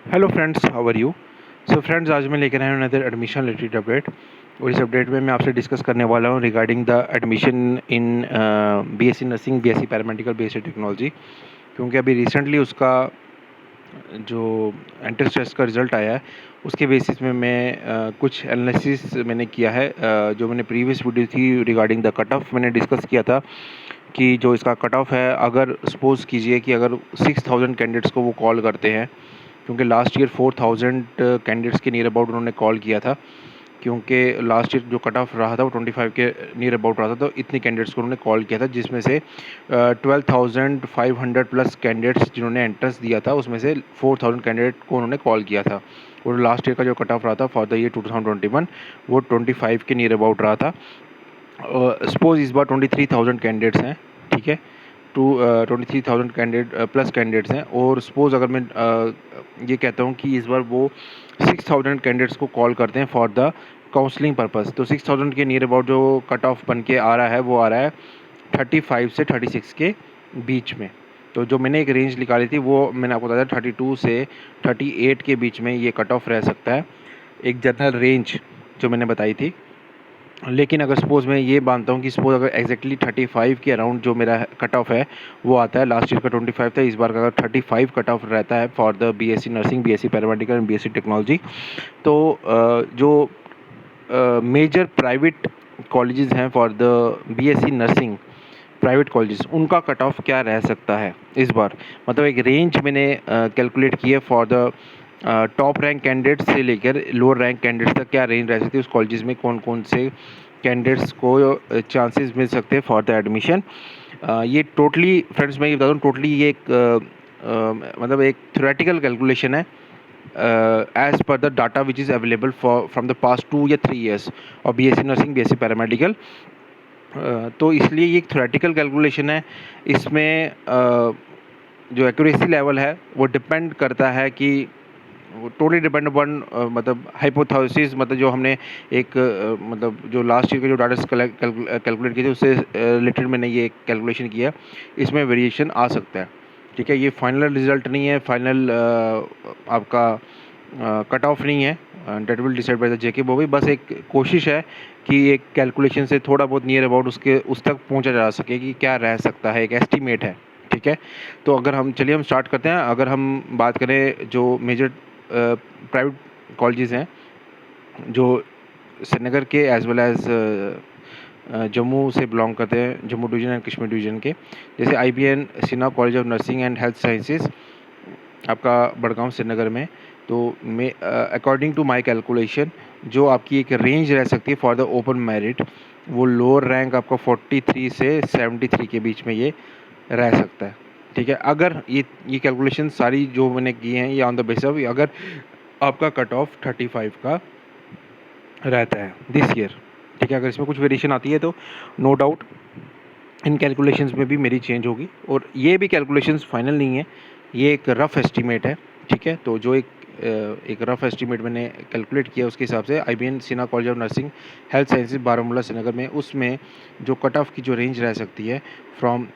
Hello friends, how are you. So friends, आज मैं लेकर आया हूँ अनदर एडमिशन रिलेटेड अपडेट। और इस अपडेट में मैं आपसे डिस्कस करने वाला हूँ regarding the admission in BSc nursing, BSc paramedical, BSc technology. क्योंकि अभी रिसेंटली उसका जो एंट्रेंस टेस्ट का रिज़ल्ट आया है, उसके बेसिस में मैं कुछ एनालिसिस मैंने किया है। जो मैंने प्रीवियस वीडियो थी रिगार्डिंग द कट ऑफ मैंने डिस्कस किया था कि जो इसका कट ऑफ है, अगर सपोज़ कीजिए कि अगर 6000 कैंडिडेट्स को वो कॉल करते हैं, क्योंकि लास्ट ईयर 4000 कैंडिडेट्स के नियर अबाउट उन्होंने कॉल किया था। क्योंकि लास्ट ईयर जो कट ऑफ रहा था वो 25 के नियर अबाउट रहा था, तो इतने कैंडिडेट्स को उन्होंने कॉल किया था, जिसमें से 12,500 प्लस कैंडिडेट्स जिन्होंने एंट्रेंस दिया था, उसमें से 4000 कैंडिडेट को उन्होंने कॉल किया था। और लास्ट ईयर का जो कट ऑफ रहा था फॉर द ईयर 2021 वो 25 के नियर अबाउट रहा था। सपोज इस बार 23,000 कैंडिडेट्स हैं, ठीक है। 23,000 कैंडिडेट प्लस कैंडिडेट्स हैं। और सपोज़ अगर मैं ये कहता हूँ कि इस बार वो 6000 कैंडिडेट्स को कॉल करते हैं फॉर द काउंसलिंग पर्पस, तो 6000 के नियर अबाउट जो कट ऑफ बन के आ रहा है वो आ रहा है 35 से 36 के बीच में। तो जो मैंने एक रेंज निकाली थी वो मैंने आपको बताया 32 से 38 के बीच में ये कट ऑफ रह सकता है, एक जनरल रेंज जो मैंने बताई थी। लेकिन अगर सपोज़ मैं ये मानता हूँ कि सपोज़ अगर एग्जैक्टली 35 के अराउंड जो मेरा कट ऑफ है वो आता है, लास्ट ईयर का 25 था, इस बार का अगर 35 कट ऑफ रहता है for the BSc nursing, BSc paramedical and BSc technology, तो जो मेजर प्राइवेट कॉलेजेस हैं for the BSc nursing, private colleges, उनका कट ऑफ क्या रह सकता है इस बार। मतलब एक रेंज मैंने कैलकुलेट की है for the top rank candidates से लेकर लोअर रैंक कैंडिडेट्स तक, क्या रेंज रह सकती है उस कॉलेजेस में, कौन कौन से कैंडिडेट्स को चांसेस मिल सकते हैं फॉर द एडमिशन। ये टोटली फ्रेंड्स मैं ये बता दूँ, टोटली ये एक मतलब एक थ्योरेटिकल कैलकुलेशन है as per the data which is available for from the past 2 या 3 ईयर्स और बीएससी नर्सिंग, बीएससी पैरामेडिकल। तो इसलिए ये एक थ्योरेटिकल कैलकुलेशन है। इसमें जो एक्यूरेसी लेवल है वो डिपेंड करता है कि वो टोटली डिपेंड अपॉन मतलब हाइपोथेसिस, मतलब जो हमने एक मतलब जो लास्ट ईयर के जो डाटा कैलकुलेट किए थे उससे रिलेटेड मैंने ये कैलकुलेशन किया। इसमें वेरिएशन आ सकता है, ठीक है। ये फाइनल रिजल्ट नहीं है, फाइनल आपका कट ऑफ नहीं है, date will decide by the JK BOPEE. बस एक कोशिश है कि एक कैलकुलेशन से थोड़ा बहुत नियर अबाउट उसके उस तक पहुंचा जा सके कि क्या रह सकता है, एक एस्टीमेट है, ठीक है। तो अगर हम चलिए हम स्टार्ट करते हैं। अगर हम बात करें जो मेजर प्राइवेट कॉलेजेस हैं जो श्रीनगर के एज वेल एज जम्मू से बिलोंग करते हैं, Jammu division and Kashmir division के, जैसे IBN Sinha college of nursing and health sciences आपका बड़गांव श्रीनगर में। तो मैं अकॉर्डिंग टू माय कैलकुलेशन जो आपकी एक रेंज रह सकती है फॉर द ओपन मेरिट, वो लोअर रैंक आपका 43 से 73 के बीच में ये रह सकता है, ठीक है। अगर ये कैलकुलेशन सारी जो मैंने की हैं ये ऑन द बेसिस ऑफ अगर आपका कट ऑफ 35 का रहता है दिस ईयर, ठीक है। अगर इसमें कुछ वेरिएशन आती है तो नो डाउट इन कैलकुलेशंस में भी मेरी चेंज होगी। और ये भी कैलकुलेशंस फाइनल नहीं है, ये एक रफ़ एस्टीमेट है, ठीक है। तो जो एक रफ़ एस्टीमेट मैंने कैलकुलेट किया उसके हिसाब से IBN Sinha college of nursing health sciences Baramulla Srinagar में, उसमें जो कट ऑफ की जो रेंज रह सकती है फ्रॉम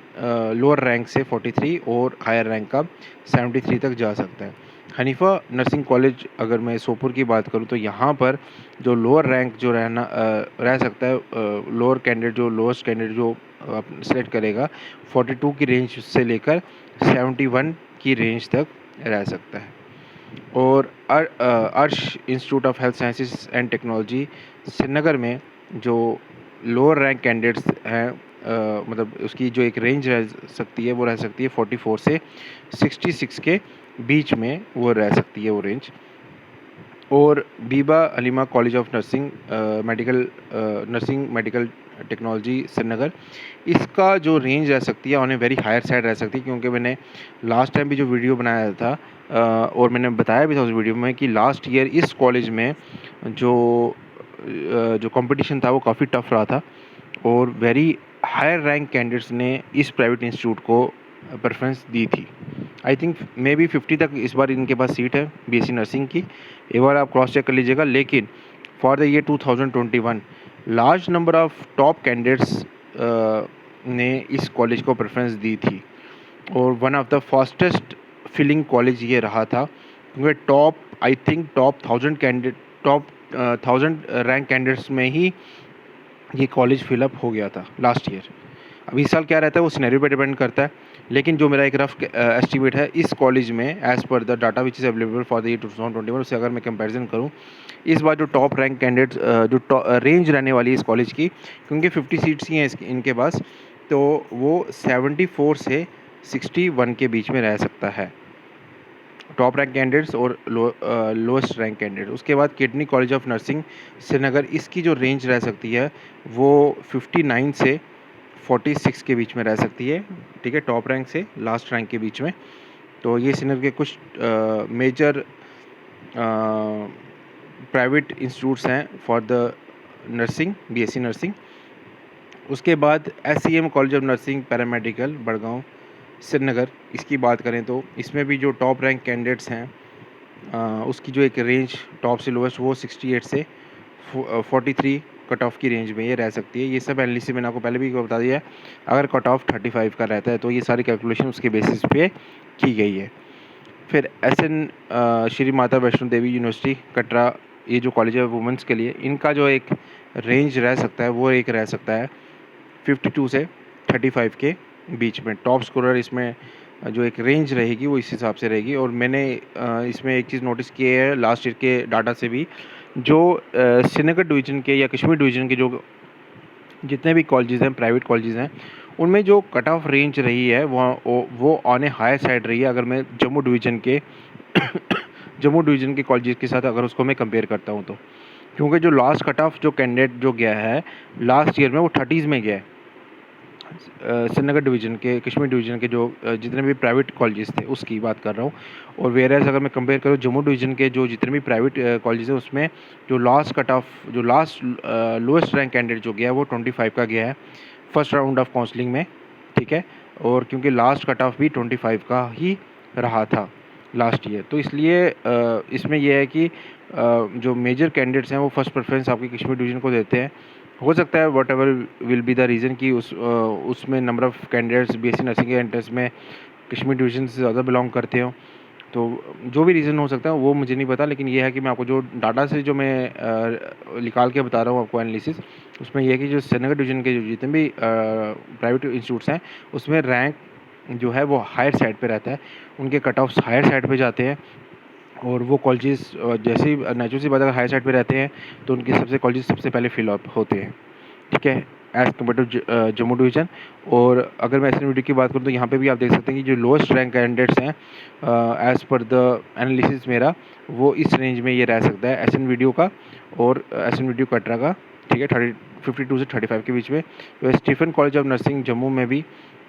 लोअर रैंक से 43 और हायर रैंक का 73 तक जा सकता है। हनीफा नर्सिंग कॉलेज अगर मैं सोपुर की बात करूं तो यहाँ पर जो लोअर रैंक जो रह सकता है, लोअर कैंडिडेट जो लोएस्ट कैंडिडेट जो आप सेलेक्ट करेगा 42 की रेंज से लेकर 71 की रेंज तक रह सकता है। और अर्श institute of health sciences and technology Srinagar में जो लोअर रैंक कैंडिडेट्स हैं, मतलब उसकी जो एक रेंज रह सकती है वो रह सकती है 44 से 66 के बीच में वो रह सकती है वो रेंज। और Bibi Halima college of nursing nursing medical technology Srinagar, इसका जो रेंज रह सकती है on a very higher side रह सकती है। क्योंकि मैंने लास्ट टाइम भी जो वीडियो बनाया था और मैंने बताया भी था उस वीडियो में कि लास्ट ईयर इस कॉलेज में जो कंपटीशन था वो काफ़ी टफ रहा था और वेरी हायर रैंक कैंडिडेट्स ने इस प्राइवेट इंस्टीट्यूट को प्रेफरेंस दी थी। आई थिंक मे बी 50 तक इस बार इनके पास सीट है बीएससी नर्सिंग की, एक बार आप क्रॉस चेक कर लीजिएगा। लेकिन for the year 2021 large number of top candidates ने इस कॉलेज को प्रेफरेंस दी थी और one of the fastest filling college ये रहा था क्योंकि top I think top 1000 candidate top 1000 rank candidates में ही ये कॉलेज फिलअप हो गया था लास्ट ईयर। अब इस साल क्या रहता है वो सिनेरियो पे डिपेंड करता है, लेकिन जो मेरा एक रफ एस्टिमेट है इस कॉलेज में as per the data which is available for the year 2021, उससे अगर मैं कंपैरिजन करूँ इस बार जो टॉप रैंक कैंडिडेट्स जो रेंज रहने वाली है इस कॉलेज की, क्योंकि 50 सीट्स ही हैं इनके पास, तो वो 74 से 61 के बीच में रह सकता है टॉप रैंक कैंडिडेट्स और लोएस्ट रैंक कैंडिडेट। उसके बाद kidney college of nursing Srinagar, इसकी जो रेंज रह सकती है वो 59 से 46 के बीच में रह सकती है, ठीक है, टॉप रैंक से लास्ट रैंक के बीच में। तो ये श्रीनगर के कुछ मेजर प्राइवेट इंस्टीट्यूट्स हैं for the nursing, BSc nursing. उसके बाद SCM college of nursing paramedical Budgam Srinagar, इसकी बात करें तो इसमें भी जो टॉप रैंक कैंडिडेट्स हैं उसकी जो एक रेंज टॉप से लोएस्ट वो 68 से 43 कट ऑफ की रेंज में ये रह सकती है। ये सब एनालिसिस मैंने आपको पहले भी बता दिया है। अगर कट ऑफ 35 का रहता है तो ये सारी कैलकुलेशन उसके बेसिस पे की गई है। फिर SN श्री माता वैष्णो देवी यूनिवर्सिटी कटरा, ये जो कॉलेज है वुमेंस के लिए, इनका जो एक रेंज रह सकता है वो एक रह सकता है 52 से 35 के बीच में। टॉप स्कोरर इसमें जो एक रेंज रहेगी वो इस हिसाब से रहेगी। और मैंने इसमें एक चीज़ नोटिस की है लास्ट ईयर के डाटा से भी, जो श्रीनगर डिवीज़न के या कश्मीर डिवीज़न के जो जितने भी कॉलेजेस हैं, प्राइवेट कॉलेजेस हैं, उनमें जो कट ऑफ रेंज रही है वो ऑन ए हायर साइड रही है। अगर मैं जम्मू डिवीज़न के जम्मू डिवीज़न के कॉलेजेस के साथ अगर उसको मैं कंपेयर करता हूँ तो, क्योंकि जो लास्ट कट ऑफ जो कैंडिडेट जो गया है लास्ट ईयर में वो 30s में गया है श्रीनगर डिवीज़न के, कश्मीर डिवीज़न के जो जितने भी प्राइवेट कॉलेजेस थे उसकी बात कर रहा हूँ। और वेयरएज़ अगर मैं कंपेयर करूँ जम्मू डिवीज़न के जो जितने भी प्राइवेट कॉलेजेस हैं उसमें जो लास्ट कट ऑफ जो लास्ट लोएस्ट रैंक कैंडिडेट जो गया है वो 25 का गया है फर्स्ट राउंड ऑफ काउंसलिंग में, ठीक है। और क्योंकि लास्ट कट ऑफ भी 25 का ही रहा था लास्ट ईयर, तो इसलिए इसमें यह है कि जो मेजर कैंडिडेट्स हैं वो फर्स्ट प्रेफरेंस आपकी कश्मीर डिवीज़न को देते हैं। हो सकता है what ever will be the reason कि उसमें number of candidates BSc nursing के एंट्रेंस में कश्मीर डिवीज़न से ज़्यादा बिलोंग करते हो। तो जो भी रीज़न हो सकता है वो मुझे नहीं पता, लेकिन ये है कि मैं आपको जो डाटा से जो मैं निकाल के बता रहा हूँ आपको एनालिसिस, उसमें यह है कि जो श्रीनगर डिवीज़न के जो जितने भी प्राइवेट इंस्टीट्यूट्स हैं उसमें रैंक जो है वो हायर साइड पे रहता है, उनके कट ऑफ्स हायर साइड पे जाते हैं। और वो कॉलेजेस जैसे ही नेचुरल सी बात अगर हाई साइड पे रहते हैं तो उनके सबसे कॉलेजेस सबसे पहले फिल अप होते हैं, ठीक है, as compare to Jammu division. और अगर मैं SN वीडियो की बात करूँ तो यहाँ पे भी आप देख सकते हैं कि जो लोएस्ट रैंक कैंडिडेट्स हैं एज़ पर द एनालिसिस मेरा, वो इस रेंज में ये रह सकता है SN वीडियो का और SN वीडियो कटरा का, ठीक है, 52 से 35 के बीच में। तो Stephen college of nursing Jammu में भी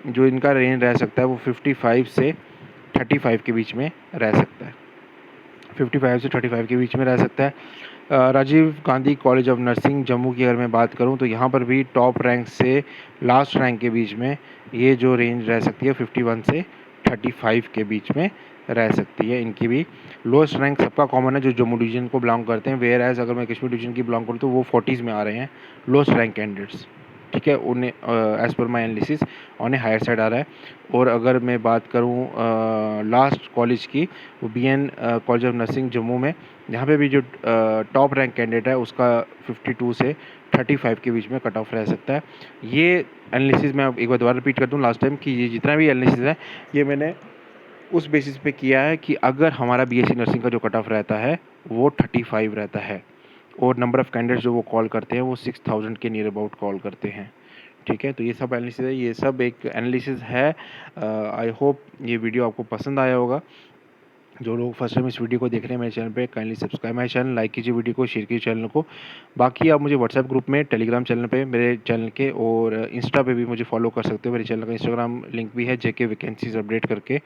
जो इनका रेंज रह सकता है वो 55 से 35 के बीच में रह सकता है, 55 से 35 के बीच में रह सकता है। Rajiv Gandhi college of nursing Jammu की अगर मैं बात करूं तो यहाँ पर भी टॉप रैंक से लास्ट रैंक के बीच में ये जो रेंज रह सकती है 51 से 35 के बीच में रह सकती है। इनकी भी लोएस्ट रैंक सबका कॉमन है जो जम्मू डिवीज़न को बिलोंग करते हैं, वेयर एज अगर मैं कश्मीर डिवीज़न की बिलोंग करूँ तो वो 40s में आ रहे हैं लोएस्ट रैंक कैंडिडेट्स, ठीक है, उन्हें as per my analysis on a higher side आ रहा है। और अगर मैं बात करूँ लास्ट कॉलेज की, वो BN college of nursing Jammu में, यहाँ पे भी जो टॉप रैंक कैंडिडेट है उसका 52 से 35 के बीच में कट ऑफ रह सकता है। ये एनालिसिस मैं एक बार दोबारा रिपीट कर दूँ लास्ट टाइम कि ये जितना भी एनालिसिस है ये मैंने उस बेसिस पे किया है कि अगर हमारा BSc नर्सिंग का जो कट ऑफ रहता है वो 35 रहता है और नंबर ऑफ़ कैंडिडेट्स जो वो कॉल करते हैं वो 6000 के नियर अबाउट कॉल करते हैं, ठीक है। तो ये सब एनालिसिस है, ये सब एक एनालिसिस है। आई होप ये वीडियो आपको पसंद आया होगा। जो लोग फर्स्ट टाइम इस वीडियो को देख रहे हैं मेरे चैनल पे, kindly subscribe my channel, like कीजिए वीडियो को, शेयर कीजिए चैनल को। बाकी आप मुझे व्हाट्सएप ग्रुप में, टेलीग्राम चैनल पे मेरे चैनल के, और इंस्टा पे भी मुझे फॉलो कर सकते हो। मेरे चैनल का इंस्टाग्राम लिंक भी है JK वैकेंसीज अपडेट करके,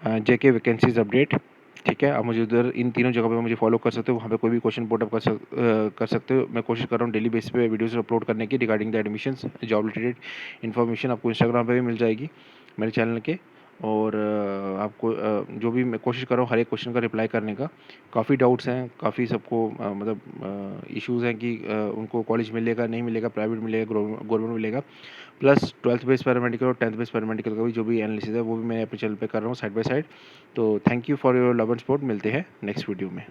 JK वैकेंसीज अपडेट, ठीक है। आप मुझे उधर इन तीनों जगह पे मुझे फॉलो कर सकते हो, वहाँ पे कोई भी क्वेश्चन पुट अप कर सकते हो। मैं कोशिश कर रहा हूँ डेली बेसिस पे वीडियोस अपलोड करने की regarding the admissions, job related information आपको इंस्टाग्राम पे भी मिल जाएगी मेरे चैनल के। और आपको जो भी मैं कोशिश कर रहा हूँ हर एक क्वेश्चन का रिप्लाई करने का। काफ़ी डाउट्स हैं, काफ़ी सबको मतलब इश्यूज़ हैं कि उनको कॉलेज मिलेगा, नहीं मिलेगा, प्राइवेट मिलेगा, गवर्नमेंट मिलेगा। प्लस 12th बेस्ड पैरामेडिकल और 10th बेस्ड पैरामेडिकल का भी जो भी एनालिसिस है वो भी मैं अपने चैनल पे कर रहा हूँ साइड बाय साइड। तो thank you for your love and support. मिलते हैं नेक्स्ट वीडियो में।